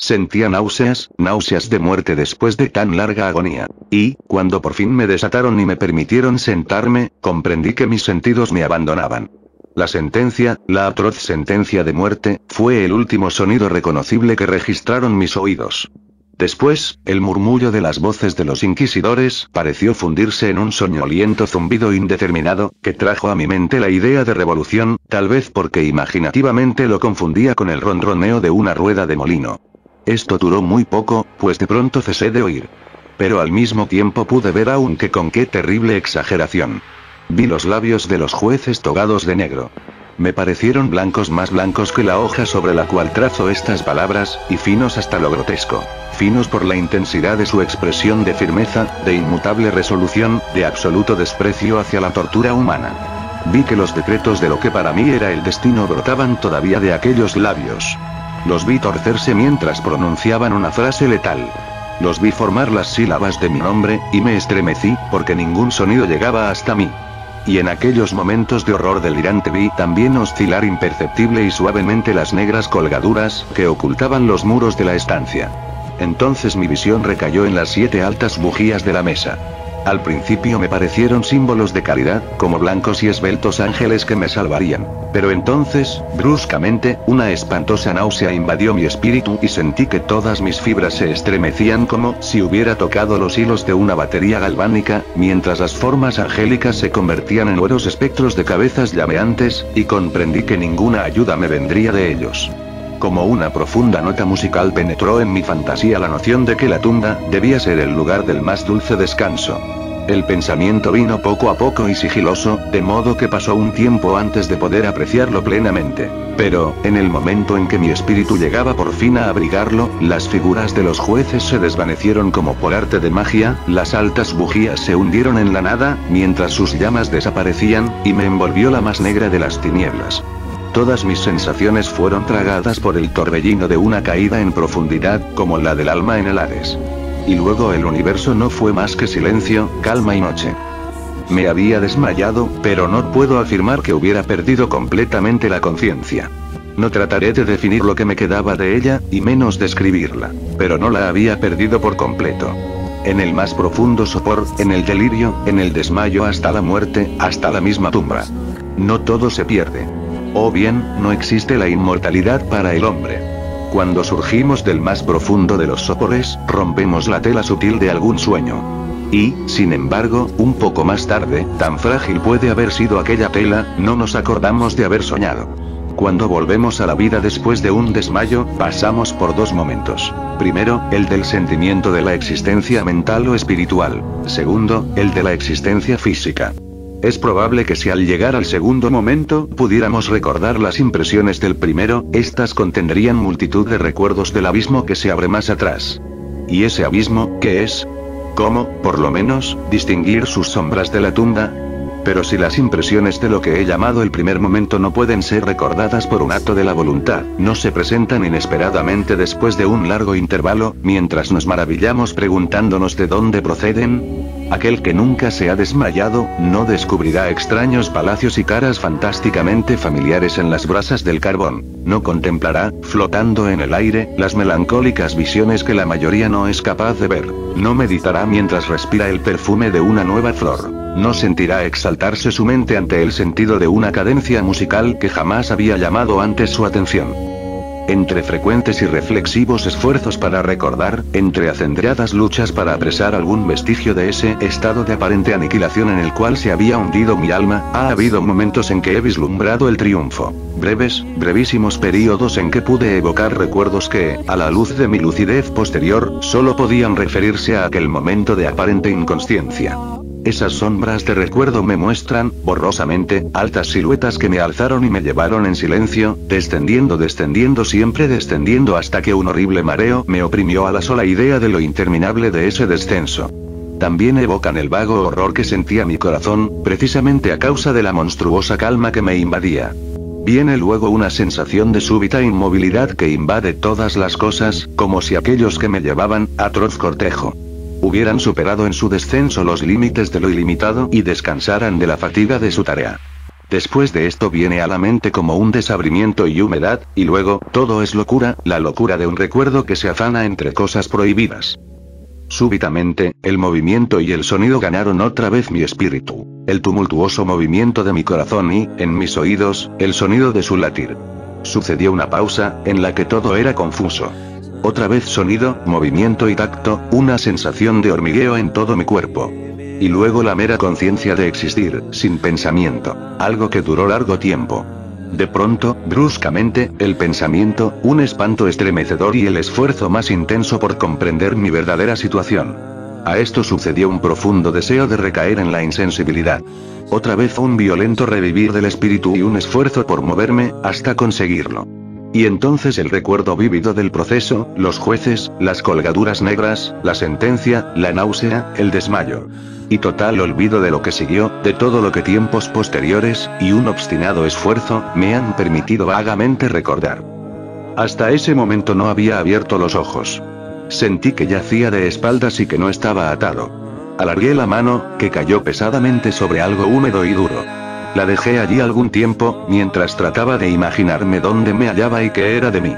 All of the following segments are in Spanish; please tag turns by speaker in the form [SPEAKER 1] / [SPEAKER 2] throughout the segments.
[SPEAKER 1] Sentía náuseas, náuseas de muerte después de tan larga agonía. Y, cuando por fin me desataron y me permitieron sentarme, comprendí que mis sentidos me abandonaban. La sentencia, la atroz sentencia de muerte, fue el último sonido reconocible que registraron mis oídos. Después, el murmullo de las voces de los inquisidores pareció fundirse en un soñoliento zumbido indeterminado, que trajo a mi mente la idea de revolución, tal vez porque imaginativamente lo confundía con el ronroneo de una rueda de molino. Esto duró muy poco, pues de pronto cesé de oír. Pero al mismo tiempo pude ver aunque con qué terrible exageración. Vi los labios de los jueces togados de negro. Me parecieron blancos, más blancos que la hoja sobre la cual trazo estas palabras, y finos hasta lo grotesco. Finos por la intensidad de su expresión de firmeza, de inmutable resolución, de absoluto desprecio hacia la tortura humana. Vi que los decretos de lo que para mí era el destino brotaban todavía de aquellos labios. Los vi torcerse mientras pronunciaban una frase letal. Los vi formar las sílabas de mi nombre, y me estremecí, porque ningún sonido llegaba hasta mí. Y en aquellos momentos de horror delirante vi también oscilar imperceptible y suavemente las negras colgaduras que ocultaban los muros de la estancia. Entonces mi visión recayó en las 7 altas bujías de la mesa. Al principio me parecieron símbolos de caridad, como blancos y esbeltos ángeles que me salvarían. Pero entonces, bruscamente, una espantosa náusea invadió mi espíritu y sentí que todas mis fibras se estremecían como si hubiera tocado los hilos de una batería galvánica, mientras las formas angélicas se convertían en hueros espectros de cabezas llameantes, y comprendí que ninguna ayuda me vendría de ellos. Como una profunda nota musical penetró en mi fantasía la noción de que la tumba debía ser el lugar del más dulce descanso. El pensamiento vino poco a poco y sigiloso, de modo que pasó un tiempo antes de poder apreciarlo plenamente. Pero, en el momento en que mi espíritu llegaba por fin a abrigarlo, las figuras de los jueces se desvanecieron como por arte de magia, las altas bujías se hundieron en la nada, mientras sus llamas desaparecían, y me envolvió la más negra de las tinieblas. Todas mis sensaciones fueron tragadas por el torbellino de una caída en profundidad, como la del alma en el Hades. Y luego el universo no fue más que silencio, calma y noche. Me había desmayado, pero no puedo afirmar que hubiera perdido completamente la conciencia. No trataré de definir lo que me quedaba de ella, y menos describirla. Pero no la había perdido por completo. En el más profundo sopor, en el delirio, en el desmayo hasta la muerte, hasta la misma tumba. No todo se pierde. O bien, no existe la inmortalidad para el hombre. Cuando surgimos del más profundo de los sopores, rompemos la tela sutil de algún sueño. Y, sin embargo, un poco más tarde, tan frágil puede haber sido aquella tela, no nos acordamos de haber soñado. Cuando volvemos a la vida después de un desmayo, pasamos por 2 momentos. Primero, el del sentimiento de la existencia mental o espiritual. Segundo, el de la existencia física. Es probable que si al llegar al segundo momento pudiéramos recordar las impresiones del primero, estas contendrían multitud de recuerdos del abismo que se abre más atrás. ¿Y ese abismo, qué es? ¿Cómo, por lo menos, distinguir sus sombras de la tumba? Pero si las impresiones de lo que he llamado el primer momento no pueden ser recordadas por un acto de la voluntad, no se presentan inesperadamente después de un largo intervalo, mientras nos maravillamos preguntándonos de dónde proceden. Aquel que nunca se ha desmayado, no descubrirá extraños palacios y caras fantásticamente familiares en las brasas del carbón. No contemplará, flotando en el aire, las melancólicas visiones que la mayoría no es capaz de ver. No meditará mientras respira el perfume de una nueva flor. No sentirá exaltarse su mente ante el sentido de una cadencia musical que jamás había llamado antes su atención. Entre frecuentes y reflexivos esfuerzos para recordar, entre acendradas luchas para apresar algún vestigio de ese estado de aparente aniquilación en el cual se había hundido mi alma, ha habido momentos en que he vislumbrado el triunfo. Breves, brevísimos períodos en que pude evocar recuerdos que, a la luz de mi lucidez posterior, solo podían referirse a aquel momento de aparente inconsciencia. Esas sombras de recuerdo me muestran, borrosamente, altas siluetas que me alzaron y me llevaron en silencio, descendiendo siempre descendiendo hasta que un horrible mareo me oprimió a la sola idea de lo interminable de ese descenso. También evocan el vago horror que sentía mi corazón, precisamente a causa de la monstruosa calma que me invadía. Viene luego una sensación de súbita inmovilidad que invade todas las cosas, como si aquellos que me llevaban, atroz cortejo, hubieran superado en su descenso los límites de lo ilimitado y descansaran de la fatiga de su tarea. Después de esto viene a la mente como un desabrimiento y humedad, y luego, todo es locura, la locura de un recuerdo que se afana entre cosas prohibidas. Súbitamente, el movimiento y el sonido ganaron otra vez mi espíritu. El tumultuoso movimiento de mi corazón y, en mis oídos, el sonido de su latir. Sucedió una pausa, en la que todo era confuso. Otra vez sonido, movimiento y tacto, una sensación de hormigueo en todo mi cuerpo. Y luego la mera conciencia de existir, sin pensamiento. Algo que duró largo tiempo. De pronto, bruscamente, el pensamiento, un espanto estremecedor y el esfuerzo más intenso por comprender mi verdadera situación. A esto sucedió un profundo deseo de recaer en la insensibilidad. Otra vez un violento revivir del espíritu y un esfuerzo por moverme, hasta conseguirlo. Y entonces el recuerdo vívido del proceso, los jueces, las colgaduras negras, la sentencia, la náusea, el desmayo. Y total olvido de lo que siguió, de todo lo que tiempos posteriores, y un obstinado esfuerzo, me han permitido vagamente recordar. Hasta ese momento no había abierto los ojos. Sentí que yacía de espaldas y que no estaba atado. Alargué la mano, que cayó pesadamente sobre algo húmedo y duro. La dejé allí algún tiempo, mientras trataba de imaginarme dónde me hallaba y qué era de mí.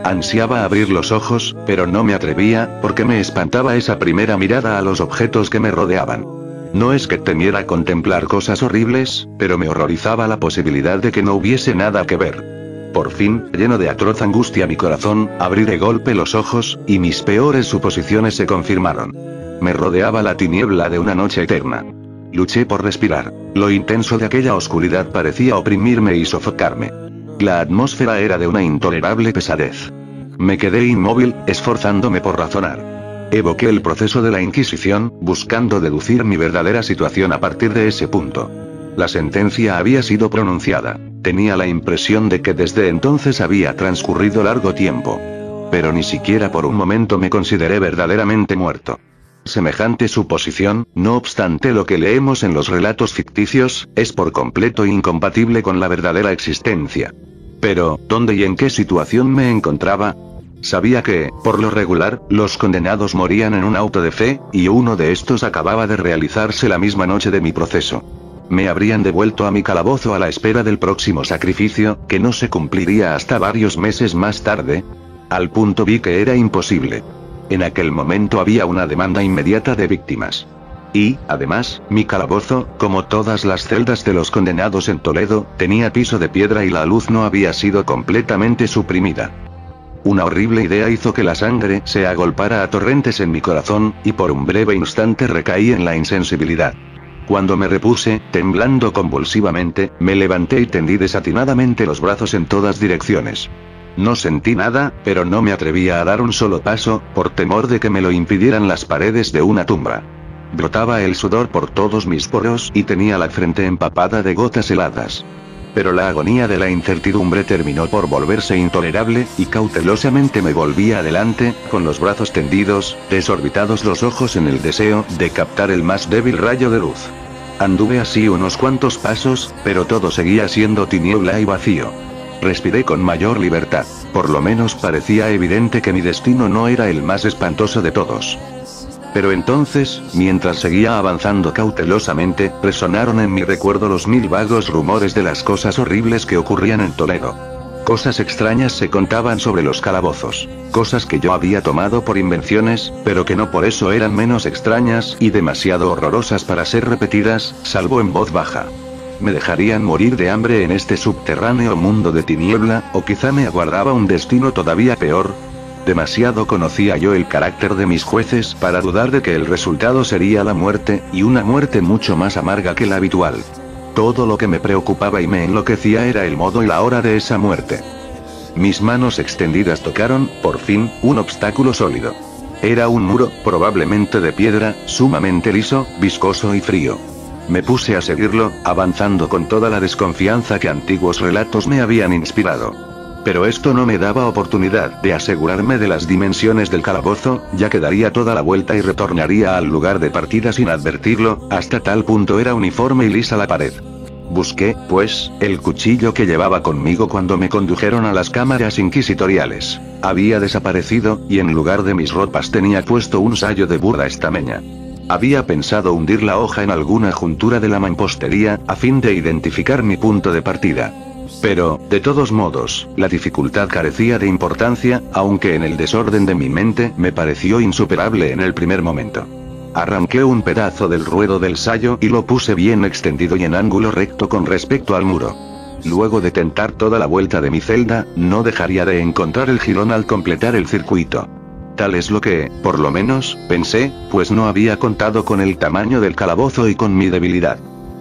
[SPEAKER 1] Ansiaba abrir los ojos, pero no me atrevía, porque me espantaba esa primera mirada a los objetos que me rodeaban. No es que temiera contemplar cosas horribles, pero me horrorizaba la posibilidad de que no hubiese nada que ver. Por fin, lleno de atroz angustia mi corazón, abrí de golpe los ojos, y mis peores suposiciones se confirmaron. Me rodeaba la tiniebla de una noche eterna. Luché por respirar. Lo intenso de aquella oscuridad parecía oprimirme y sofocarme. La atmósfera era de una intolerable pesadez. Me quedé inmóvil, esforzándome por razonar. Evoqué el proceso de la Inquisición, buscando deducir mi verdadera situación a partir de ese punto. La sentencia había sido pronunciada. Tenía la impresión de que desde entonces había transcurrido largo tiempo. Pero ni siquiera por un momento me consideré verdaderamente muerto. Semejante suposición, no obstante lo que leemos en los relatos ficticios, es por completo incompatible con la verdadera existencia. Pero, ¿dónde y en qué situación me encontraba? Sabía que, por lo regular, los condenados morían en un auto de fe, y uno de estos acababa de realizarse la misma noche de mi proceso. Me habrían devuelto a mi calabozo a la espera del próximo sacrificio, que no se cumpliría hasta varios meses más tarde. Al punto vi que era imposible. En aquel momento había una demanda inmediata de víctimas. Y, además, mi calabozo, como todas las celdas de los condenados en Toledo, tenía piso de piedra y la luz no había sido completamente suprimida. Una horrible idea hizo que la sangre se agolpara a torrentes en mi corazón, y por un breve instante recaí en la insensibilidad. Cuando me repuse, temblando convulsivamente, me levanté y tendí desatinadamente los brazos en todas direcciones. No sentí nada, pero no me atrevía a dar un solo paso, por temor de que me lo impidieran las paredes de una tumba. Brotaba el sudor por todos mis poros y tenía la frente empapada de gotas heladas. Pero la agonía de la incertidumbre terminó por volverse intolerable, y cautelosamente me volví adelante, con los brazos tendidos, desorbitados los ojos en el deseo de captar el más débil rayo de luz. Anduve así unos cuantos pasos, pero todo seguía siendo tiniebla y vacío. Respiré con mayor libertad, por lo menos parecía evidente que mi destino no era el más espantoso de todos. Pero entonces, mientras seguía avanzando cautelosamente, resonaron en mi recuerdo los mil vagos rumores de las cosas horribles que ocurrían en Toledo. Cosas extrañas se contaban sobre los calabozos, cosas que yo había tomado por invenciones, pero que no por eso eran menos extrañas y demasiado horrorosas para ser repetidas, salvo en voz baja. Me dejarían morir de hambre en este subterráneo mundo de tiniebla, o quizá me aguardaba un destino todavía peor. Demasiado conocía yo el carácter de mis jueces para dudar de que el resultado sería la muerte, y una muerte mucho más amarga que la habitual. Todo lo que me preocupaba y me enloquecía era el modo y la hora de esa muerte. Mis manos extendidas tocaron, por fin, un obstáculo sólido. Era un muro, probablemente de piedra, sumamente liso, viscoso y frío. Me puse a seguirlo, avanzando con toda la desconfianza que antiguos relatos me habían inspirado. Pero esto no me daba oportunidad de asegurarme de las dimensiones del calabozo, ya que daría toda la vuelta y retornaría al lugar de partida sin advertirlo, hasta tal punto era uniforme y lisa la pared. Busqué, pues, el cuchillo que llevaba conmigo cuando me condujeron a las cámaras inquisitoriales. Había desaparecido, y en lugar de mis ropas tenía puesto un sayo de burda estameña. Había pensado hundir la hoja en alguna juntura de la mampostería, a fin de identificar mi punto de partida. Pero, de todos modos, la dificultad carecía de importancia, aunque en el desorden de mi mente me pareció insuperable en el primer momento. Arranqué un pedazo del ruedo del sayo y lo puse bien extendido y en ángulo recto con respecto al muro. Luego de tentar toda la vuelta de mi celda, no dejaría de encontrar el jirón al completar el circuito. Tal es lo que, por lo menos, pensé, pues no había contado con el tamaño del calabozo y con mi debilidad.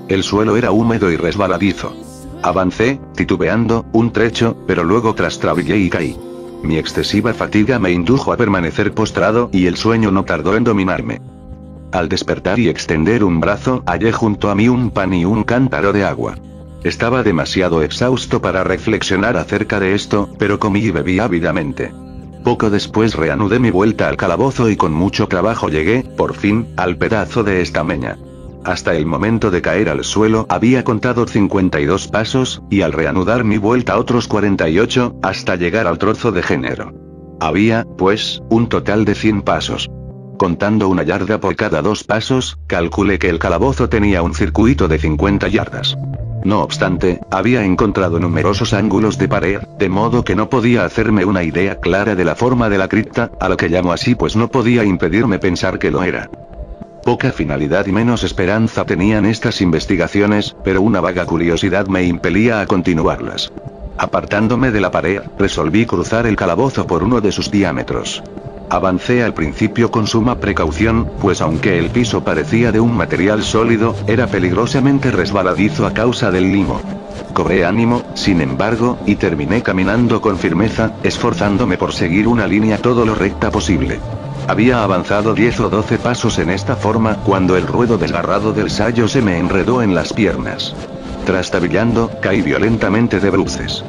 [SPEAKER 1] El suelo era húmedo y resbaladizo. Avancé, titubeando, un trecho, pero luego trastabillé y caí. Mi excesiva fatiga me indujo a permanecer postrado y el sueño no tardó en dominarme. Al despertar y extender un brazo, hallé junto a mí un pan y un cántaro de agua. Estaba demasiado exhausto para reflexionar acerca de esto, pero comí y bebí ávidamente. Poco después reanudé mi vuelta al calabozo y con mucho trabajo llegué, por fin, al pedazo de estameña. Hasta el momento de caer al suelo había contado 52 pasos, y al reanudar mi vuelta otros 48, hasta llegar al trozo de género. Había, pues, un total de 100 pasos. Contando una yarda por cada 2 pasos, calculé que el calabozo tenía un circuito de 50 yardas. No obstante, había encontrado numerosos ángulos de pared, de modo que no podía hacerme una idea clara de la forma de la cripta, a lo que llamo así pues no podía impedirme pensar que lo era. Poca finalidad y menos esperanza tenían estas investigaciones, pero una vaga curiosidad me impelía a continuarlas. Apartándome de la pared, resolví cruzar el calabozo por uno de sus diámetros. Avancé al principio con suma precaución, pues aunque el piso parecía de un material sólido, era peligrosamente resbaladizo a causa del limo. Cobré ánimo, sin embargo, y terminé caminando con firmeza, esforzándome por seguir una línea todo lo recta posible. Había avanzado 10 o 12 pasos en esta forma cuando el ruedo desgarrado del sayo se me enredó en las piernas. Trastabillando, caí violentamente de bruces.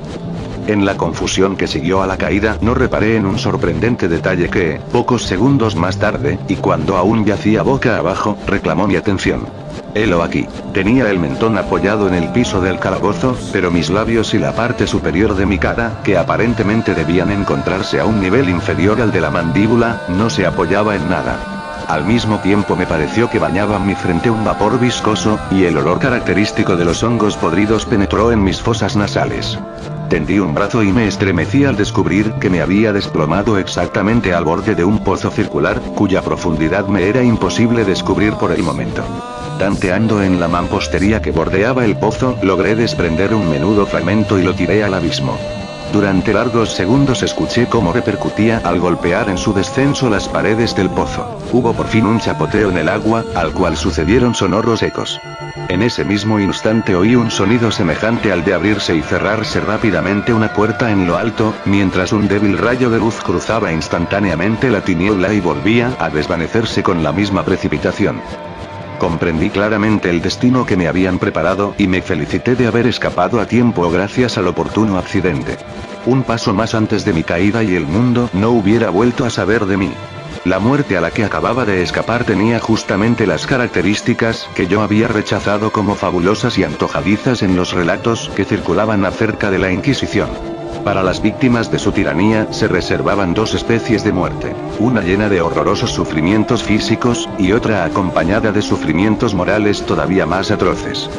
[SPEAKER 1] En la confusión que siguió a la caída no reparé en un sorprendente detalle que, pocos segundos más tarde, y cuando aún yacía boca abajo, reclamó mi atención. Helo aquí. Tenía el mentón apoyado en el piso del calabozo, pero mis labios y la parte superior de mi cara, que aparentemente debían encontrarse a un nivel inferior al de la mandíbula, no se apoyaba en nada. Al mismo tiempo me pareció que bañaba mi frente un vapor viscoso, y el olor característico de los hongos podridos penetró en mis fosas nasales. Tendí un brazo y me estremecí al descubrir que me había desplomado exactamente al borde de un pozo circular, cuya profundidad me era imposible descubrir por el momento. Tanteando en la mampostería que bordeaba el pozo, logré desprender un menudo fragmento y lo tiré al abismo. Durante largos segundos escuché cómo repercutía al golpear en su descenso las paredes del pozo. Hubo por fin un chapoteo en el agua, al cual sucedieron sonoros ecos. En ese mismo instante oí un sonido semejante al de abrirse y cerrarse rápidamente una puerta en lo alto, mientras un débil rayo de luz cruzaba instantáneamente la tiniebla y volvía a desvanecerse con la misma precipitación. Comprendí claramente el destino que me habían preparado y me felicité de haber escapado a tiempo gracias al oportuno accidente. Un paso más antes de mi caída y el mundo no hubiera vuelto a saber de mí. La muerte a la que acababa de escapar tenía justamente las características que yo había rechazado como fabulosas y antojadizas en los relatos que circulaban acerca de la Inquisición. Para las víctimas de su tiranía se reservaban 2 especies de muerte, una llena de horrorosos sufrimientos físicos, y otra acompañada de sufrimientos morales todavía más atroces.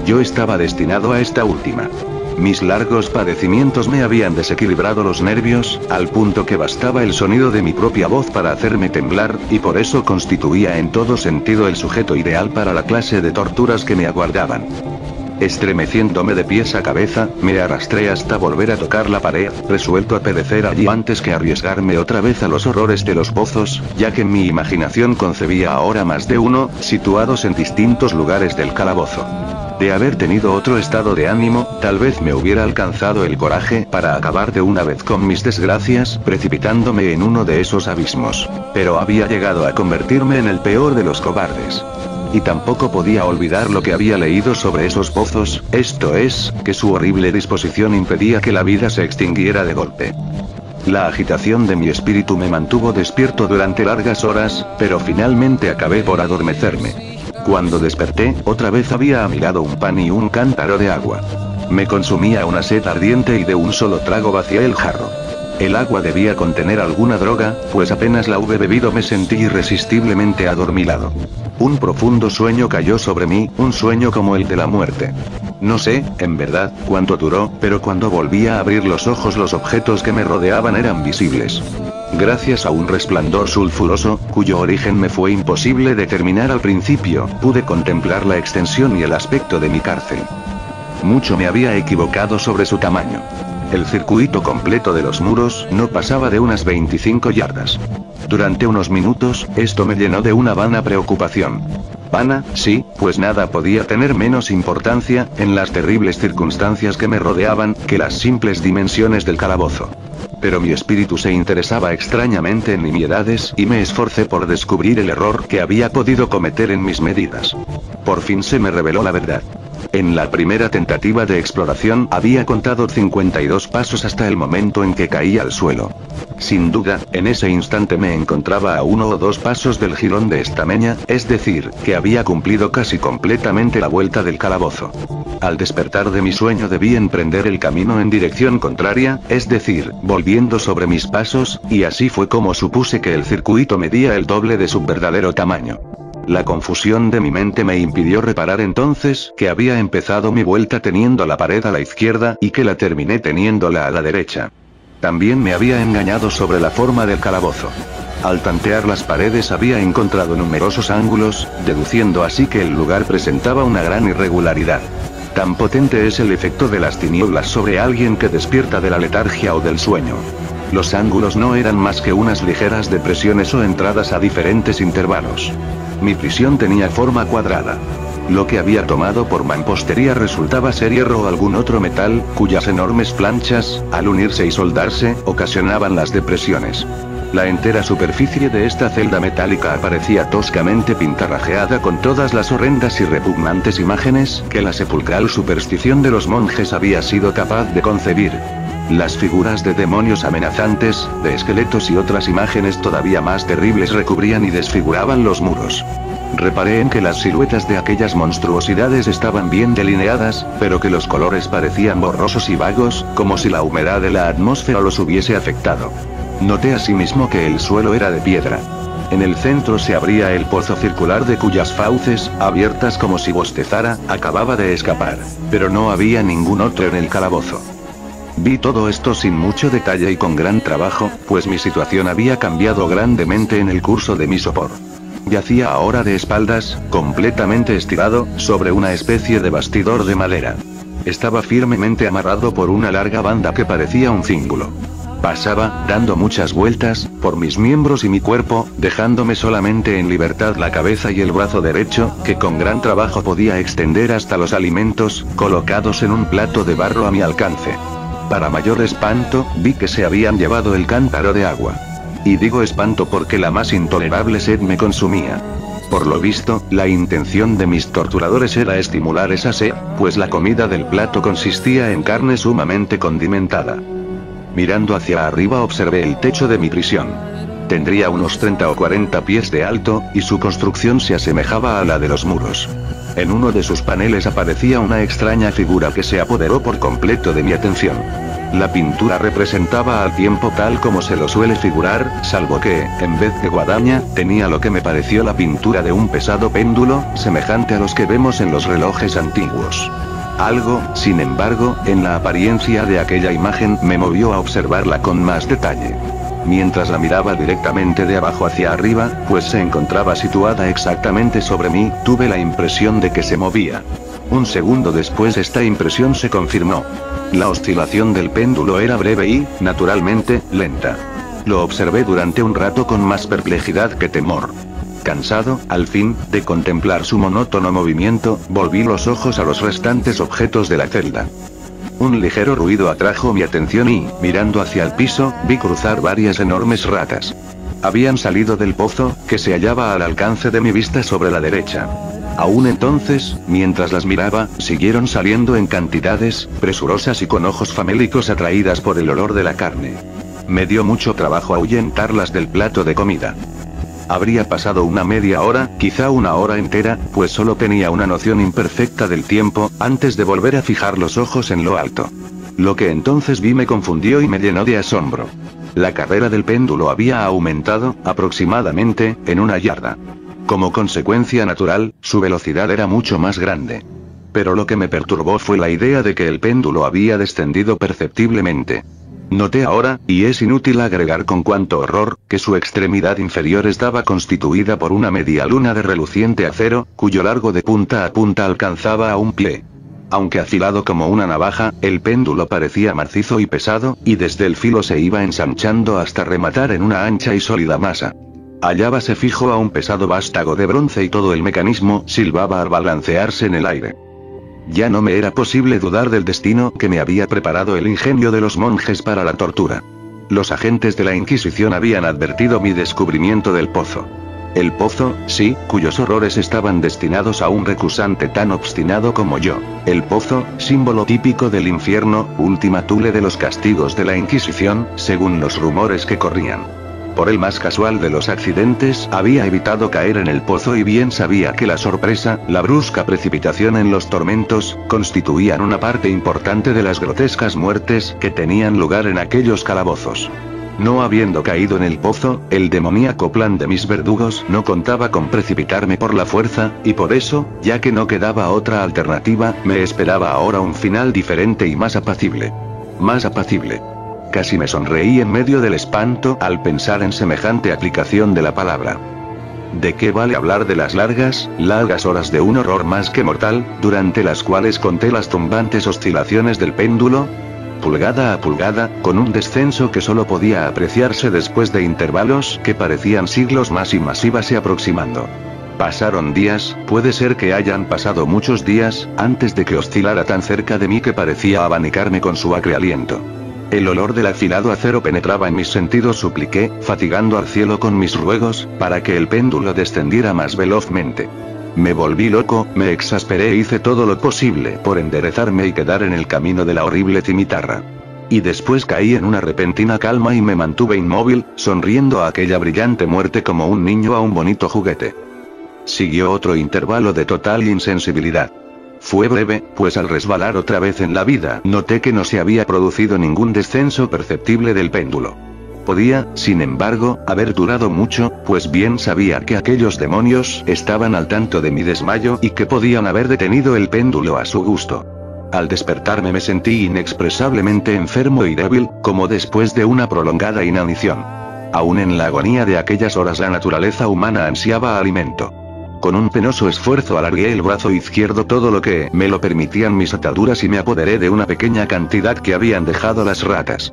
[SPEAKER 1] Yo estaba destinado a esta última. Mis largos padecimientos me habían desequilibrado los nervios, al punto que bastaba el sonido de mi propia voz para hacerme temblar, y por eso constituía en todo sentido el sujeto ideal para la clase de torturas que me aguardaban. Estremeciéndome de pies a cabeza, me arrastré hasta volver a tocar la pared, resuelto a perecer allí antes que arriesgarme otra vez a los horrores de los pozos, ya que mi imaginación concebía ahora más de uno, situados en distintos lugares del calabozo. De haber tenido otro estado de ánimo, tal vez me hubiera alcanzado el coraje para acabar de una vez con mis desgracias, precipitándome en uno de esos abismos. Pero había llegado a convertirme en el peor de los cobardes. Y tampoco podía olvidar lo que había leído sobre esos pozos, esto es, que su horrible disposición impedía que la vida se extinguiera de golpe. La agitación de mi espíritu me mantuvo despierto durante largas horas, pero finalmente acabé por adormecerme. Cuando desperté, otra vez había a mi lado un pan y un cántaro de agua. Me consumía una sed ardiente y de un solo trago vacié el jarro. El agua debía contener alguna droga, pues apenas la hube bebido me sentí irresistiblemente adormilado. Un profundo sueño cayó sobre mí, un sueño como el de la muerte. No sé, en verdad, cuánto duró, pero cuando volví a abrir los ojos los objetos que me rodeaban eran visibles. Gracias a un resplandor sulfuroso, cuyo origen me fue imposible determinar al principio, pude contemplar la extensión y el aspecto de mi cárcel. Mucho me había equivocado sobre su tamaño. El circuito completo de los muros no pasaba de unas 25 yardas. Durante unos minutos, esto me llenó de una vana preocupación. Vana, sí, pues nada podía tener menos importancia, en las terribles circunstancias que me rodeaban, que las simples dimensiones del calabozo. Pero mi espíritu se interesaba extrañamente en nimiedades y me esforcé por descubrir el error que había podido cometer en mis medidas. Por fin se me reveló la verdad. En la primera tentativa de exploración había contado 52 pasos hasta el momento en que caí al suelo. Sin duda, en ese instante me encontraba a 1 o 2 pasos del jirón de estameña, es decir, que había cumplido casi completamente la vuelta del calabozo. Al despertar de mi sueño debí emprender el camino en dirección contraria, es decir, volviendo sobre mis pasos, y así fue como supuse que el circuito medía el doble de su verdadero tamaño. La confusión de mi mente me impidió reparar entonces que había empezado mi vuelta teniendo la pared a la izquierda y que la terminé teniéndola a la derecha. También me había engañado sobre la forma del calabozo. Al tantear las paredes había encontrado numerosos ángulos, deduciendo así que el lugar presentaba una gran irregularidad. Tan potente es el efecto de las tinieblas sobre alguien que despierta de la letargia o del sueño. Los ángulos no eran más que unas ligeras depresiones o entradas a diferentes intervalos. Mi prisión tenía forma cuadrada. Lo que había tomado por mampostería resultaba ser hierro o algún otro metal, cuyas enormes planchas, al unirse y soldarse, ocasionaban las depresiones. La entera superficie de esta celda metálica aparecía toscamente pintarrajeada con todas las horrendas y repugnantes imágenes que la sepulcral superstición de los monjes había sido capaz de concebir. Las figuras de demonios amenazantes, de esqueletos y otras imágenes todavía más terribles recubrían y desfiguraban los muros. Reparé en que las siluetas de aquellas monstruosidades estaban bien delineadas, pero que los colores parecían borrosos y vagos, como si la humedad de la atmósfera los hubiese afectado. Noté asimismo que el suelo era de piedra. En el centro se abría el pozo circular de cuyas fauces, abiertas como si bostezara, acababa de escapar. Pero no había ningún otro en el calabozo. Vi todo esto sin mucho detalle y con gran trabajo, pues mi situación había cambiado grandemente en el curso de mi sopor. Yacía ahora de espaldas, completamente estirado, sobre una especie de bastidor de madera. Estaba firmemente amarrado por una larga banda que parecía un cíngulo. Pasaba, dando muchas vueltas, por mis miembros y mi cuerpo, dejándome solamente en libertad la cabeza y el brazo derecho, que con gran trabajo podía extender hasta los alimentos, colocados en un plato de barro a mi alcance. Para mayor espanto, vi que se habían llevado el cántaro de agua. Y digo espanto porque la más intolerable sed me consumía. Por lo visto, la intención de mis torturadores era estimular esa sed, pues la comida del plato consistía en carne sumamente condimentada. Mirando hacia arriba observé el techo de mi prisión. Tendría unos 30 o 40 pies de alto, y su construcción se asemejaba a la de los muros. En uno de sus paneles aparecía una extraña figura que se apoderó por completo de mi atención. La pintura representaba al tiempo tal como se lo suele figurar, salvo que, en vez de guadaña, tenía lo que me pareció la pintura de un pesado péndulo, semejante a los que vemos en los relojes antiguos. Algo, sin embargo, en la apariencia de aquella imagen me movió a observarla con más detalle. Mientras la miraba directamente de abajo hacia arriba, pues se encontraba situada exactamente sobre mí, tuve la impresión de que se movía. Un segundo después esta impresión se confirmó. La oscilación del péndulo era breve y, naturalmente, lenta. Lo observé durante un rato con más perplejidad que temor. Cansado, al fin, de contemplar su monótono movimiento, volví los ojos a los restantes objetos de la celda. Un ligero ruido atrajo mi atención y, mirando hacia el piso, vi cruzar varias enormes ratas. Habían salido del pozo, que se hallaba al alcance de mi vista sobre la derecha. Aún entonces, mientras las miraba, siguieron saliendo en cantidades, presurosas y con ojos famélicos atraídas por el olor de la carne. Me dio mucho trabajo ahuyentarlas del plato de comida. Habría pasado una media hora, quizá una hora entera, pues solo tenía una noción imperfecta del tiempo, antes de volver a fijar los ojos en lo alto. Lo que entonces vi me confundió y me llenó de asombro. La carrera del péndulo había aumentado, aproximadamente, en 1 yarda. Como consecuencia natural, su velocidad era mucho más grande. Pero lo que me perturbó fue la idea de que el péndulo había descendido perceptiblemente. Noté ahora, y es inútil agregar con cuánto horror, que su extremidad inferior estaba constituida por una media luna de reluciente acero, cuyo largo de punta a punta alcanzaba a 1 pie. Aunque afilado como una navaja, el péndulo parecía macizo y pesado, y desde el filo se iba ensanchando hasta rematar en una ancha y sólida masa. Hallábase fijo a un pesado vástago de bronce y todo el mecanismo silbaba al balancearse en el aire. Ya no me era posible dudar del destino que me había preparado el ingenio de los monjes para la tortura. Los agentes de la Inquisición habían advertido mi descubrimiento del pozo. El pozo, sí, cuyos horrores estaban destinados a un recusante tan obstinado como yo. El pozo, símbolo típico del infierno, última tule de los castigos de la Inquisición, según los rumores que corrían. Por el más casual de los accidentes, había evitado caer en el pozo y bien sabía que la sorpresa, la brusca precipitación en los tormentos, constituían una parte importante de las grotescas muertes que tenían lugar en aquellos calabozos. No habiendo caído en el pozo, el demoníaco plan de mis verdugos no contaba con precipitarme por la fuerza, y por eso, ya que no quedaba otra alternativa, me esperaba ahora un final diferente y más apacible. Más apacible. Casi me sonreí en medio del espanto al pensar en semejante aplicación de la palabra. ¿De qué vale hablar de las largas horas de un horror más que mortal, durante las cuales conté las tumbantes oscilaciones del péndulo? Pulgada a pulgada, con un descenso que solo podía apreciarse después de intervalos que parecían siglos más y más íbase aproximando. Pasaron días, puede ser que hayan pasado muchos días, antes de que oscilara tan cerca de mí que parecía abanicarme con su acre aliento. El olor del afilado acero penetraba en mis sentidos, supliqué, fatigando al cielo con mis ruegos, para que el péndulo descendiera más velozmente. Me volví loco, me exasperé e hice todo lo posible por enderezarme y quedar en el camino de la horrible cimitarra. Y después caí en una repentina calma y me mantuve inmóvil, sonriendo a aquella brillante muerte como un niño a un bonito juguete. Siguió otro intervalo de total insensibilidad. Fue breve, pues al resbalar otra vez en la vida, noté que no se había producido ningún descenso perceptible del péndulo. Podía, sin embargo, haber durado mucho, pues bien sabía que aquellos demonios estaban al tanto de mi desmayo y que podían haber detenido el péndulo a su gusto. Al despertarme me sentí inexpresablemente enfermo y débil, como después de una prolongada inanición. Aún en la agonía de aquellas horas la naturaleza humana ansiaba alimento. Con un penoso esfuerzo alargué el brazo izquierdo todo lo que me lo permitían mis ataduras y me apoderé de una pequeña cantidad que habían dejado las ratas.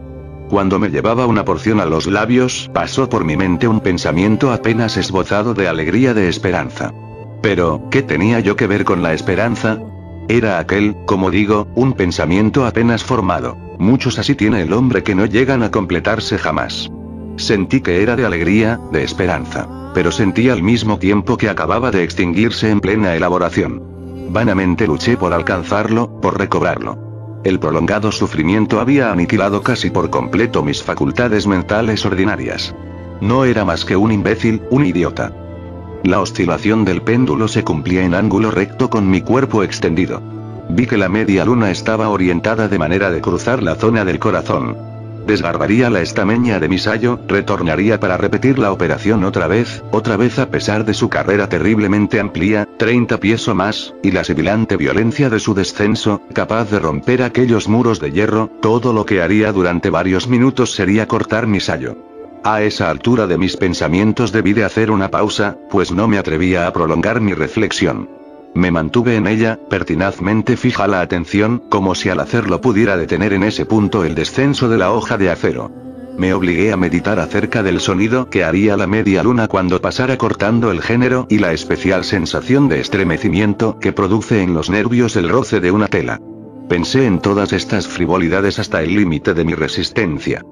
[SPEAKER 1] Cuando me llevaba una porción a los labios, pasó por mi mente un pensamiento apenas esbozado de alegría, de esperanza. Pero, ¿qué tenía yo que ver con la esperanza? Era aquel, como digo, un pensamiento apenas formado. Muchos así tiene el hombre que no llegan a completarse jamás. Sentí que era de alegría, de esperanza. Pero sentí al mismo tiempo que acababa de extinguirse en plena elaboración. Vanamente luché por alcanzarlo, por recobrarlo. El prolongado sufrimiento había aniquilado casi por completo mis facultades mentales ordinarias. No era más que un imbécil, un idiota. La oscilación del péndulo se cumplía en ángulo recto con mi cuerpo extendido. Vi que la media luna estaba orientada de manera de cruzar la zona del corazón. Desgarraría la estameña de mi sayo, retornaría para repetir la operación otra vez a pesar de su carrera terriblemente amplia, 30 pies o más, y la sibilante violencia de su descenso, capaz de romper aquellos muros de hierro. Todo lo que haría durante varios minutos sería cortar mi sayo. A esa altura de mis pensamientos debí de hacer una pausa, pues no me atrevía a prolongar mi reflexión. Me mantuve en ella, pertinazmente fija la atención, como si al hacerlo pudiera detener en ese punto el descenso de la hoja de acero. Me obligué a meditar acerca del sonido que haría la media luna cuando pasara cortando el género y la especial sensación de estremecimiento que produce en los nervios el roce de una tela. Pensé en todas estas frivolidades hasta el límite de mi resistencia.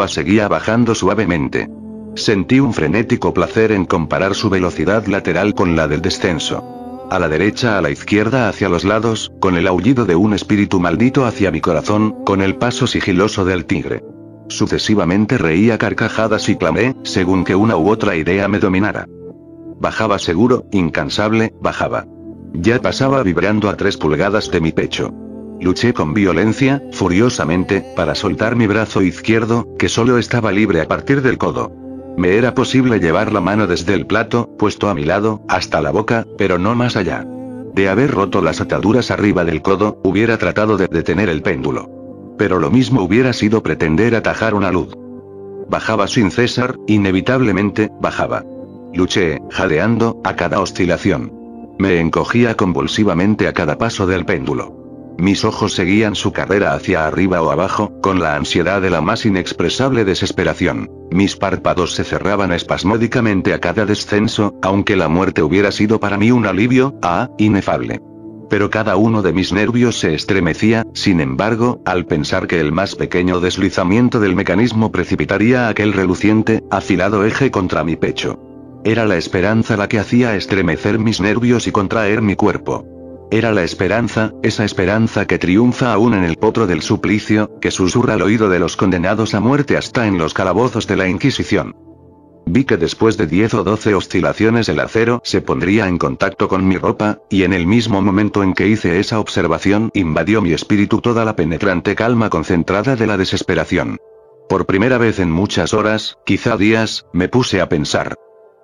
[SPEAKER 1] Seguía bajando suavemente. Sentí un frenético placer en comparar su velocidad lateral con la del descenso. A la derecha, a la izquierda, hacia los lados, con el aullido de un espíritu maldito hacia mi corazón, con el paso sigiloso del tigre. Sucesivamente reía carcajadas y clamé, según que una u otra idea me dominara. Bajaba seguro, incansable, bajaba. Ya pasaba vibrando a 3 pulgadas de mi pecho. Luché con violencia, furiosamente, para soltar mi brazo izquierdo, que solo estaba libre a partir del codo. Me era posible llevar la mano desde el plato, puesto a mi lado, hasta la boca, pero no más allá. De haber roto las ataduras arriba del codo, hubiera tratado de detener el péndulo. Pero lo mismo hubiera sido pretender atajar una luz. Bajaba sin cesar, inevitablemente, bajaba. Luché, jadeando, a cada oscilación. Me encogía convulsivamente a cada paso del péndulo. Mis ojos seguían su carrera hacia arriba o abajo, con la ansiedad de la más inexpresable desesperación. Mis párpados se cerraban espasmódicamente a cada descenso, aunque la muerte hubiera sido para mí un alivio, inefable. Pero cada uno de mis nervios se estremecía, sin embargo, al pensar que el más pequeño deslizamiento del mecanismo precipitaría aquel reluciente, afilado eje contra mi pecho. Era la esperanza la que hacía estremecer mis nervios y contraer mi cuerpo. Era la esperanza, esa esperanza que triunfa aún en el potro del suplicio, que susurra al oído de los condenados a muerte hasta en los calabozos de la Inquisición. Vi que después de 10 o 12 oscilaciones el acero se pondría en contacto con mi ropa, y en el mismo momento en que hice esa observación invadió mi espíritu toda la penetrante calma concentrada de la desesperación. Por primera vez en muchas horas, quizá días, me puse a pensar.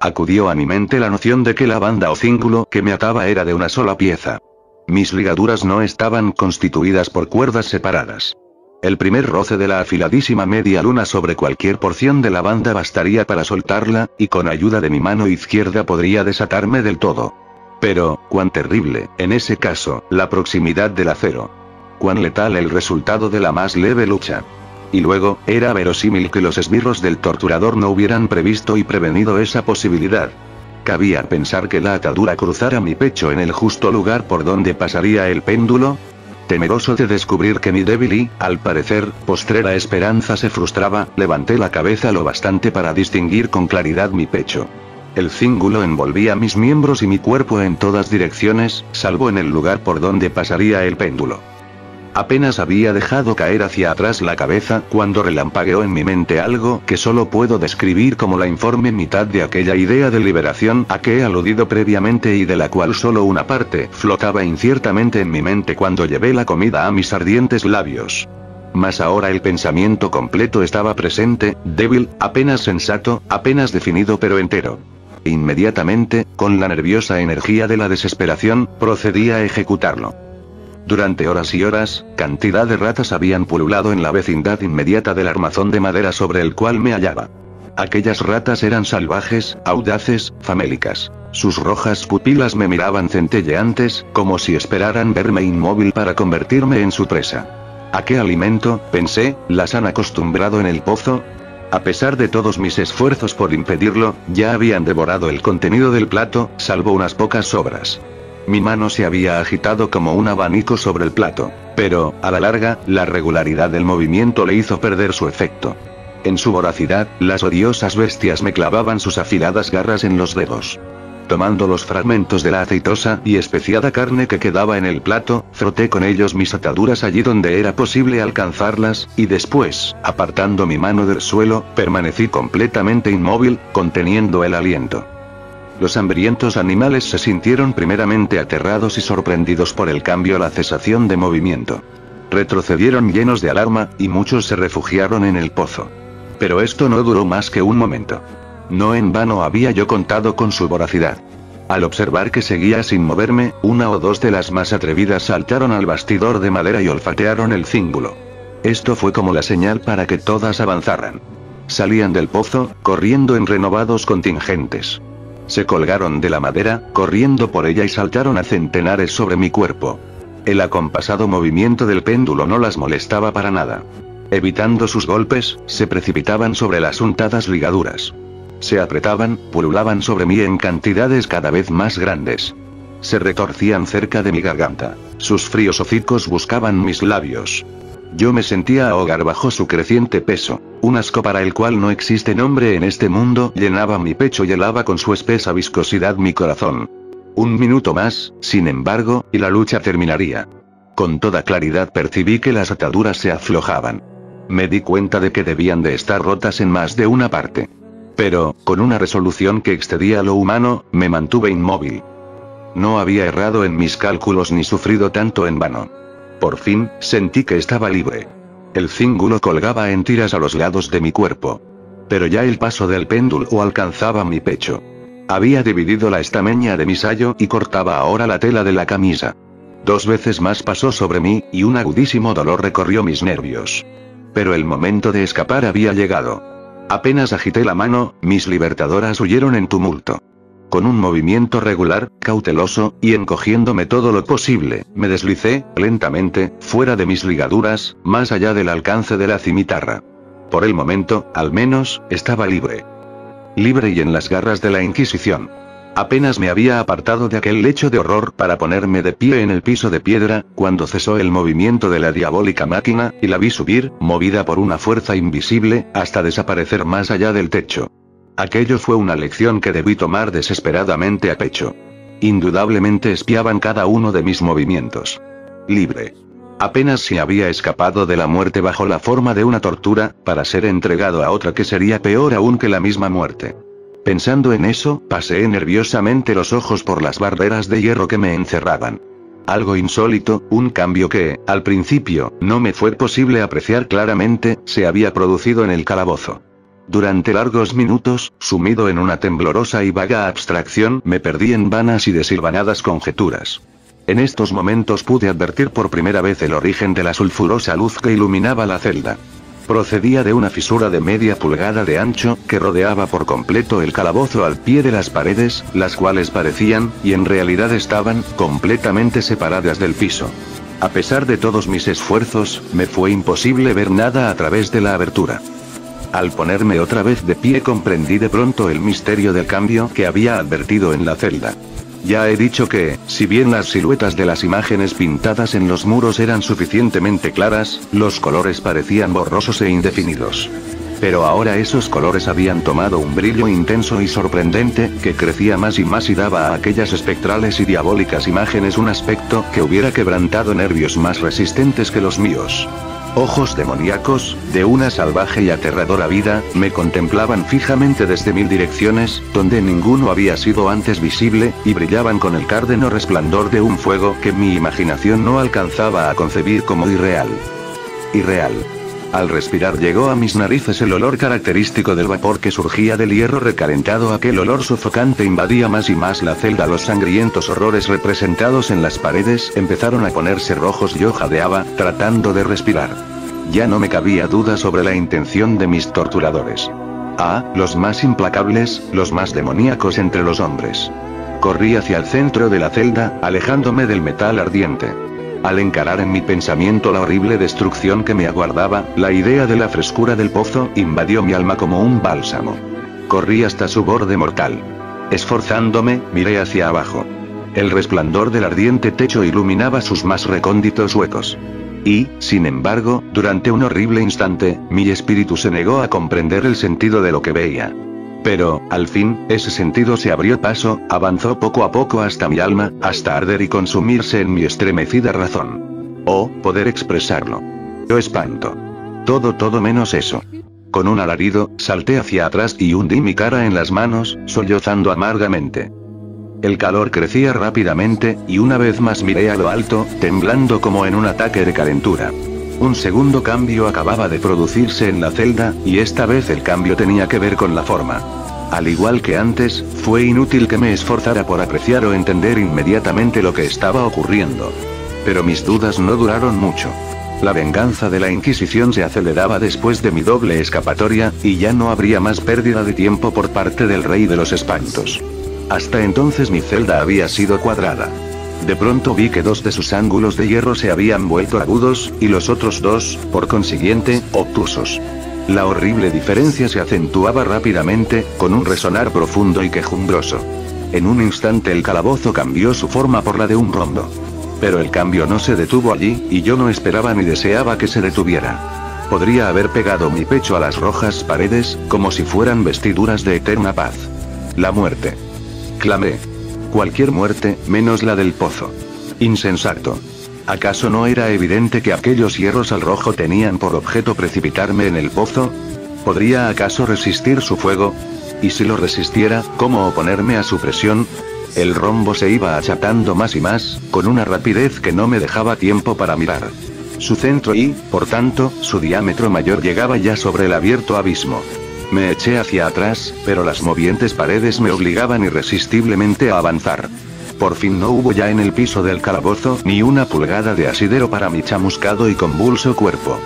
[SPEAKER 1] Acudió a mi mente la noción de que la banda o cíngulo que me ataba era de una sola pieza. Mis ligaduras no estaban constituidas por cuerdas separadas. El primer roce de la afiladísima media luna sobre cualquier porción de la banda bastaría para soltarla, y con ayuda de mi mano izquierda podría desatarme del todo. Pero, cuán terrible, en ese caso, la proximidad del acero. Cuán letal el resultado de la más leve lucha. Y luego, era verosímil que los esbirros del torturador no hubieran previsto y prevenido esa posibilidad. ¿Cabía pensar que la atadura cruzara mi pecho en el justo lugar por donde pasaría el péndulo? Temeroso de descubrir que mi débil y, al parecer, postrera esperanza se frustraba, levanté la cabeza lo bastante para distinguir con claridad mi pecho. El cíngulo envolvía mis miembros y mi cuerpo en todas direcciones, salvo en el lugar por donde pasaría el péndulo. Apenas había dejado caer hacia atrás la cabeza cuando relampagueó en mi mente algo que solo puedo describir como la informe mitad de aquella idea de liberación a que he aludido previamente y de la cual solo una parte flotaba inciertamente en mi mente cuando llevé la comida a mis ardientes labios. Mas ahora el pensamiento completo estaba presente, débil, apenas sensato, apenas definido pero entero. Inmediatamente, con la nerviosa energía de la desesperación, procedí a ejecutarlo. Durante horas y horas, cantidad de ratas habían pululado en la vecindad inmediata del armazón de madera sobre el cual me hallaba. Aquellas ratas eran salvajes, audaces, famélicas. Sus rojas pupilas me miraban centelleantes, como si esperaran verme inmóvil para convertirme en su presa. ¿A qué alimento, pensé, las han acostumbrado en el pozo? A pesar de todos mis esfuerzos por impedirlo, ya habían devorado el contenido del plato, salvo unas pocas sobras. Mi mano se había agitado como un abanico sobre el plato, pero, a la larga, la regularidad del movimiento le hizo perder su efecto. En su voracidad, las odiosas bestias me clavaban sus afiladas garras en los dedos. Tomando los fragmentos de la aceitosa y especiada carne que quedaba en el plato, froté con ellos mis ataduras allí donde era posible alcanzarlas, y después, apartando mi mano del suelo, permanecí completamente inmóvil, conteniendo el aliento. Los hambrientos animales se sintieron primeramente aterrados y sorprendidos por el cambio a la cesación de movimiento. Retrocedieron llenos de alarma, y muchos se refugiaron en el pozo. Pero esto no duró más que un momento. No en vano había yo contado con su voracidad. Al observar que seguía sin moverme, una o dos de las más atrevidas saltaron al bastidor de madera y olfatearon el cíngulo. Esto fue como la señal para que todas avanzaran. Salían del pozo, corriendo en renovados contingentes. Se colgaron de la madera, corriendo por ella y saltaron a centenares sobre mi cuerpo. El acompasado movimiento del péndulo no las molestaba para nada. Evitando sus golpes, se precipitaban sobre las untadas ligaduras. Se apretaban, pululaban sobre mí en cantidades cada vez más grandes. Se retorcían cerca de mi garganta. Sus fríos hocicos buscaban mis labios. Yo me sentía ahogar bajo su creciente peso. Un asco para el cual no existe nombre en este mundo llenaba mi pecho y helaba con su espesa viscosidad mi corazón. Un minuto más, sin embargo, y la lucha terminaría. Con toda claridad percibí que las ataduras se aflojaban. Me di cuenta de que debían de estar rotas en más de una parte. Pero, con una resolución que excedía lo humano, me mantuve inmóvil. No había errado en mis cálculos ni sufrido tanto en vano. Por fin, sentí que estaba libre. El cíngulo colgaba en tiras a los lados de mi cuerpo. Pero ya el paso del péndulo alcanzaba mi pecho. Había dividido la estameña de mi sayo y cortaba ahora la tela de la camisa. 2 veces más pasó sobre mí, y un agudísimo dolor recorrió mis nervios. Pero el momento de escapar había llegado. Apenas agité la mano, mis libertadoras huyeron en tumulto. Con un movimiento regular, cauteloso, y encogiéndome todo lo posible, me deslicé, lentamente, fuera de mis ligaduras, más allá del alcance de la cimitarra. Por el momento, al menos, estaba libre. Libre y en las garras de la Inquisición. Apenas me había apartado de aquel lecho de horror para ponerme de pie en el piso de piedra, cuando cesó el movimiento de la diabólica máquina, y la vi subir, movida por una fuerza invisible, hasta desaparecer más allá del techo. Aquello fue una lección que debí tomar desesperadamente a pecho. Indudablemente espiaban cada uno de mis movimientos. Libre. Apenas si había escapado de la muerte bajo la forma de una tortura, para ser entregado a otra que sería peor aún que la misma muerte. Pensando en eso, paseé nerviosamente los ojos por las barreras de hierro que me encerraban. Algo insólito, un cambio que, al principio, no me fue posible apreciar claramente, se había producido en el calabozo. Durante largos minutos, sumido en una temblorosa y vaga abstracción, me perdí en vanas y desilvanadas conjeturas. En estos momentos pude advertir por primera vez el origen de la sulfurosa luz que iluminaba la celda. Procedía de una fisura de media pulgada de ancho, que rodeaba por completo el calabozo al pie de las paredes, las cuales parecían, y en realidad estaban, completamente separadas del piso. A pesar de todos mis esfuerzos, me fue imposible ver nada a través de la abertura. Al ponerme otra vez de pie comprendí de pronto el misterio del cambio que había advertido en la celda. Ya he dicho que, si bien las siluetas de las imágenes pintadas en los muros eran suficientemente claras, los colores parecían borrosos e indefinidos. Pero ahora esos colores habían tomado un brillo intenso y sorprendente, que crecía más y más y daba a aquellas espectrales y diabólicas imágenes un aspecto que hubiera quebrantado nervios más resistentes que los míos. Ojos demoníacos, de una salvaje y aterradora vida, me contemplaban fijamente desde 1000 direcciones, donde ninguno había sido antes visible, y brillaban con el cárdeno resplandor de un fuego que mi imaginación no alcanzaba a concebir como irreal. Irreal. Al respirar llegó a mis narices el olor característico del vapor que surgía del hierro recalentado. Aquel olor sofocante invadía más y más la celda. Los sangrientos horrores representados en las paredes empezaron a ponerse rojos y yo jadeaba, tratando de respirar. Ya no me cabía duda sobre la intención de mis torturadores. Los más implacables, los más demoníacos entre los hombres. Corrí hacia el centro de la celda, alejándome del metal ardiente. Al encarar en mi pensamiento la horrible destrucción que me aguardaba, la idea de la frescura del pozo invadió mi alma como un bálsamo. Corrí hasta su borde mortal. Esforzándome, miré hacia abajo. El resplandor del ardiente techo iluminaba sus más recónditos huecos. Y, sin embargo, durante un horrible instante, mi espíritu se negó a comprender el sentido de lo que veía. Pero, al fin, ese sentido se abrió paso, avanzó poco a poco hasta mi alma, hasta arder y consumirse en mi estremecida razón. Poder expresarlo. Yo espanto. Todo menos eso. Con un alarido, salté hacia atrás y hundí mi cara en las manos, sollozando amargamente. El calor crecía rápidamente, y una vez más miré a lo alto, temblando como en un ataque de calentura. Un segundo cambio acababa de producirse en la celda, y esta vez el cambio tenía que ver con la forma. Al igual que antes, fue inútil que me esforzara por apreciar o entender inmediatamente lo que estaba ocurriendo. Pero mis dudas no duraron mucho. La venganza de la Inquisición se aceleraba después de mi doble escapatoria, y ya no habría más pérdida de tiempo por parte del Rey de los Espantos. Hasta entonces mi celda había sido cuadrada. De pronto vi que 2 de sus ángulos de hierro se habían vuelto agudos, y los otros 2, por consiguiente, obtusos. La horrible diferencia se acentuaba rápidamente, con un resonar profundo y quejumbroso. En un instante el calabozo cambió su forma por la de un rombo. Pero el cambio no se detuvo allí, y yo no esperaba ni deseaba que se detuviera. Podría haber pegado mi pecho a las rojas paredes, como si fueran vestiduras de eterna paz. La muerte. Clamé. Cualquier muerte, menos la del pozo. Insensato. ¿Acaso no era evidente que aquellos hierros al rojo tenían por objeto precipitarme en el pozo? ¿Podría acaso resistir su fuego? Y si lo resistiera, ¿cómo oponerme a su presión? El rombo se iba achatando más y más, con una rapidez que no me dejaba tiempo para mirar su centro y, por tanto, su diámetro mayor llegaba ya sobre el abierto abismo. Me eché hacia atrás, pero las movientes paredes me obligaban irresistiblemente a avanzar. Por fin no hubo ya en el piso del calabozo ni una pulgada de asidero para mi chamuscado y convulso cuerpo.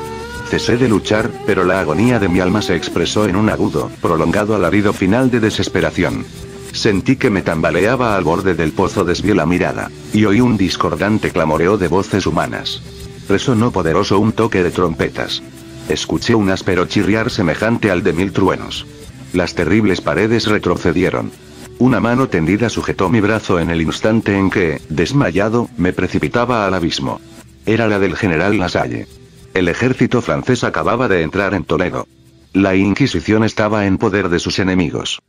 [SPEAKER 1] Cesé de luchar, pero la agonía de mi alma se expresó en un agudo, prolongado alarido final de desesperación. Sentí que me tambaleaba al borde del pozo, desvié la mirada, y oí un discordante clamoreo de voces humanas. Resonó poderoso un toque de trompetas. Escuché un áspero chirriar semejante al de 1000 truenos. Las terribles paredes retrocedieron. Una mano tendida sujetó mi brazo en el instante en que, desmayado, me precipitaba al abismo. Era la del general Lasalle. El ejército francés acababa de entrar en Toledo. La Inquisición estaba en poder de sus enemigos.